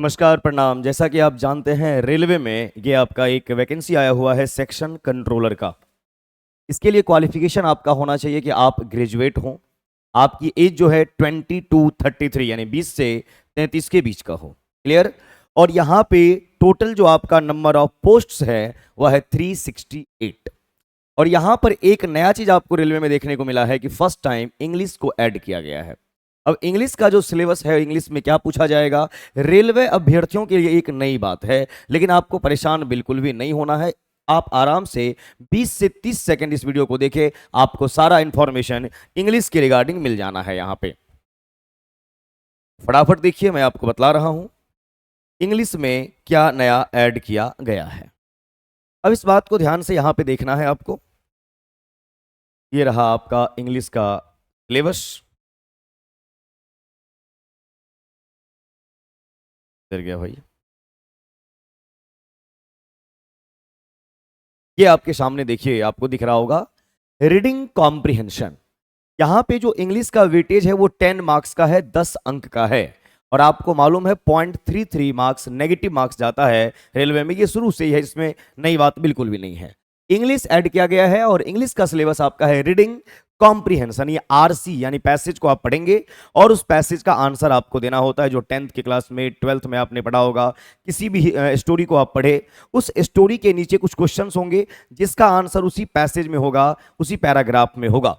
नमस्कार, प्रणाम। जैसा कि आप जानते हैं, रेलवे में ये आपका एक वैकेंसी आया हुआ है सेक्शन कंट्रोलर का। इसके लिए क्वालिफिकेशन आपका होना चाहिए कि आप ग्रेजुएट हों, आपकी एज जो है 20 टू 33 यानी 20 से 33 के बीच का हो। क्लियर? और यहाँ पे टोटल जो आपका नंबर ऑफ पोस्ट्स है वह है 368। और यहाँ पर एक नया चीज आपको रेलवे में देखने को मिला है कि फर्स्ट टाइम इंग्लिश को ऐड किया गया है। अब इंग्लिश का जो सिलेबस है, इंग्लिश में क्या पूछा जाएगा, रेलवे अभ्यर्थियों के लिए एक नई बात है, लेकिन आपको परेशान बिल्कुल भी नहीं होना है। आप आराम से 20 से 30 सेकंड इस वीडियो को देखें, आपको सारा इंफॉर्मेशन इंग्लिश के रिगार्डिंग मिल जाना है। यहां पे फटाफट देखिए, मैं आपको बतला रहा हूं इंग्लिश में क्या नया ऐड किया गया है। अब इस बात को ध्यान से यहां पे देखना है आपको। ये रहा आपका इंग्लिश का सिलेबस। डर गया भाई। ये आपके सामने देखिए, आपको दिख रहा होगा रीडिंग कॉम्प्रिहेंशन। यहां पे जो इंग्लिश का वेटेज है वो 10 मार्क्स का है, 10 अंक का है। और आपको मालूम है 0.33 मार्क्स नेगेटिव मार्क्स जाता है रेलवे में, ये शुरू से ही है, इसमें नई बात बिल्कुल भी नहीं है। इंग्लिश ऐड किया गया है और इंग्लिश का सिलेबस आपका है रीडिंग कॉम्प्रिहेंशन। ये आरसी यानी पैसेज को आप पढ़ेंगे और उस पैसेज का आंसर आपको देना होता है। जो 10th की क्लास में 12th में आपने पढ़ा होगा, किसी भी स्टोरी को आप पढ़े, उस स्टोरी के नीचे कुछ क्वेश्चंस होंगे जिसका आंसर उसी पैसेज में होगा, उसी पैराग्राफ में होगा।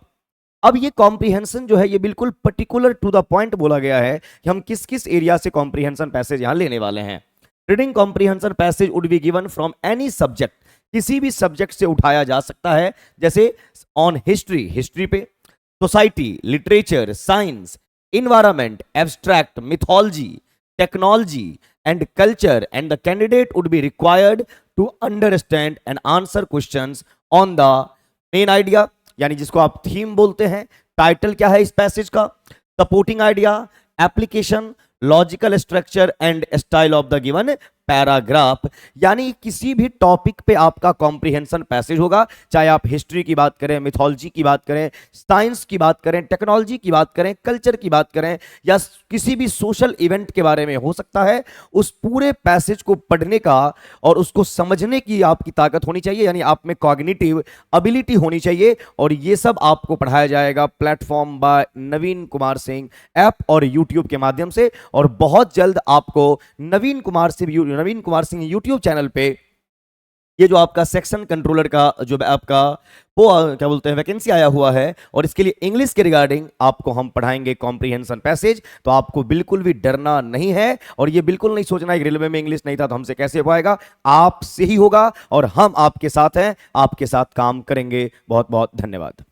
अब ये कॉम्प्रिहेंशन जो है ये बिल्कुल पर्टिकुलर टू द पॉइंट बोला गया है कि हम किस किस एरिया से कॉम्प्रिहेंशन पैसेज यहां लेने वाले हैं। Reading comprehension passage would be given from any subject, किसी भी सब्जेक्ट से उठाया जा सकता है। जैसे ऑन हिस्ट्री, हिस्ट्री पे, society, literature, science, environment, abstract, mythology, technology and culture, and the candidate would be required to understand and answer questions on the main idea, यानी जिसको आप थीम बोलते हैं। टाइटल क्या है इस पैसेज का? Supporting idea, application, logical structure and style of the given paragraph. यानी किसी भी टॉपिक पे आपका कॉम्प्रिहेंशन पैसेज होगा, चाहे आप हिस्ट्री की बात करें, मिथोलॉजी की बात करें, साइंस की बात करें, टेक्नोलॉजी की बात करें, कल्चर की बात करें, या किसी भी सोशल इवेंट के बारे में हो सकता है। उस पूरे पैसेज को पढ़ने का और उसको समझने की आपकी ताकत होनी चाहिए, यानी आप में कॉग्निटिव एबिलिटी होनी चाहिए। और ये सब आपको पढ़ाया जाएगा प्लेटफॉर्म बाय नवीन कुमार सिंह ऐप और यूट्यूब के माध्यम से। और बहुत जल्द आपको नवीन कुमार सिंह यूट्यूब चैनल पे ये जो आपका सेक्शन कंट्रोलर का जो आपका वो क्या बोलते हैं वैकेंसी आया हुआ है, और इसके लिए इंग्लिश के रिगार्डिंग आपको हम पढ़ाएंगे कॉम्प्रिहेंशन पैसेज। तो आपको बिल्कुल भी डरना नहीं है और ये बिल्कुल नहीं सोचना है कि रेलवे में इंग्लिश नहीं था तो हमसे कैसे हो पाएगा। आपसे ही होगा और हम आपके साथ हैं, आपके साथ काम करेंगे। बहुत बहुत धन्यवाद।